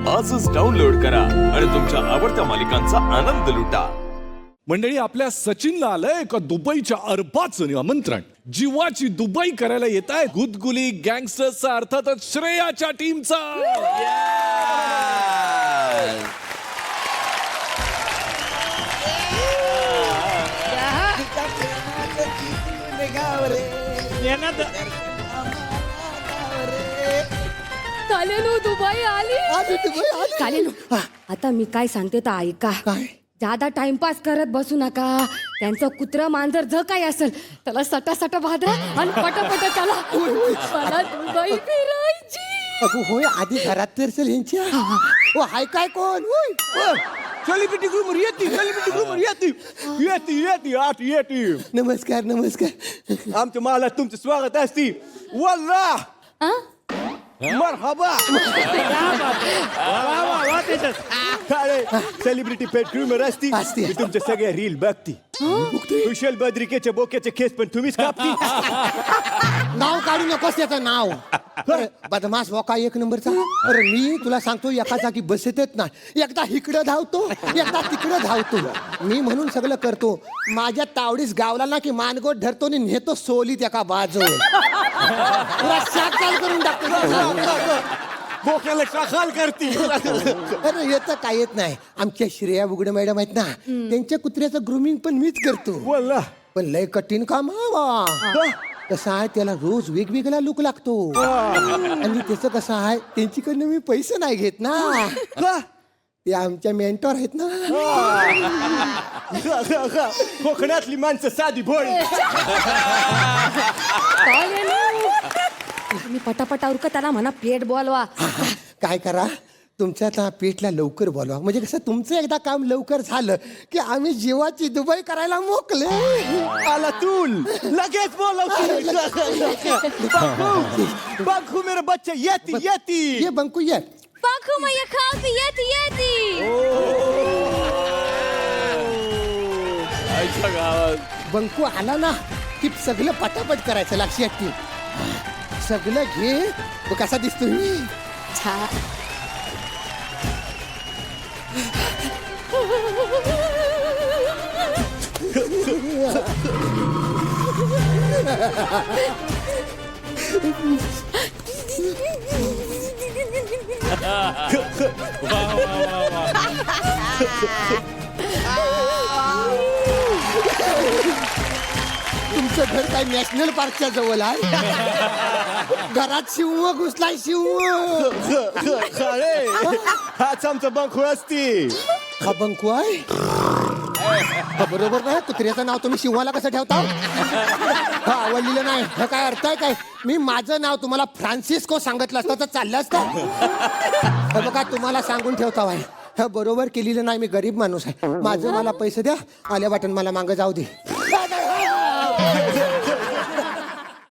आजच डाउनलोड करा आणि तुमच्या आवडत्या मालिकांचा आनंद लुटा. मंडळी, आपल्या सचिनला आलंय एका दुबईच्या अरबाचं आमंत्रण. जीवाची दुबई करायला येत आहे गुदगुली गँगस्टर्सचा, अर्थातच श्रेयाच्या टीमचा. कालेनू दुबई आली. कालेनू, आता मी काय सांगते तर ऐका. जादा टाइमपास करत बसू नका. त्यांचं कुत्र मांजर ज काय असेल त्याला सटा भाद्रा आणि पटापट त्याला मला दुबई फिरायची. अगो होय, आधी घरात तर चल ह्यांच्या. ओ हाय काय कोण? सेलिब्रिटी ग्रुमर येते, सेलिब्रिटी ग्रुमर येते, येते येते आत येते. नमस्कार नमस्कार. आमच्या मला तुमचं स्वागत असते. वल्ला मरहबा. काय सेलिब्रिटी पेट ग्रुमर असती. मी तुमच्या सगळ्या रील बघती. कुशल बद्रिकेच्या बोक्याचे केस पण तुम्हीच कापती. नाव काढू नकोस त्याचं नाव. बदमाश वोका एक नंबरचा. अरे मी तुला सांगतो, एका जागी बसतच नाही. एकदा इकडं धावतो, एकदा तिकडं धावतो. मी म्हणून सगळं करतो. माझ्या तावडीस गावला ना की मानगोट धरतो आणि नेतो सोलीत एका बाजू. पुरा शाक चाल करून टाकतो. बोक्याला शाखाल करती. अरे येतं काय येत नाही. आमच्या श्रेया बुगडे मॅडम आहेत ना, त्यांच्या कुत्र्याचं ग्रुमिंग पण मीच करतो. वल्ला पण लय कठीण काम हवा. कसं आहे, त्याला रोज वेगवेगळा लुक लागतो. आणि त्याचं कसं आहे, त्यांच्याकडनं मी पैसे नाही घेत ना. ते आमच्या मेंटॉर आहेत ना. कोकणातली माणसं साधी भोळी. तुम्ही पटापटा उरकत त्याला म्हणा पेट बोलवा. काय करा, तुमच्या आता पेटला लवकर बोलवा. म्हणजे कसं, तुमचं एकदा काम लवकर झालं की आम्ही जीवाची दुबई करायला मोकले. आला तूल लगेच बंकू मेरे बच्चे येती येती. ये बंकू ये. पाखू मैया खाती येती येती. बंकू आला ना की सगळं पटापट करायचं. लक्षात ठेव. सगळं घे. तो कसा दिसतोय मी. छान. तुमचं घर काय नॅशनल पार्कच्या जवळ आहे? घरात शिव घुसलाय शिव. हाच आमचा बंकू असती. हा बंकू आहे. बरोबर नाही. कुत्र्याचं नाव तुम्ही शिवाला कसं ठेवता? हा आवडलेलं नाही. हा काय अर्थ आहे काय? मी माझं नाव तुम्हाला फ्रान्सिस्को सांगितलं असतं तर चाललं असतं. बघा, तुम्हाला सांगून ठेवता आहे. हा बरोबर केलेलं नाही. मी गरीब माणूस आहे. माझं मला पैसे द्या. आल्या वाटण मला मागं जाऊ दे.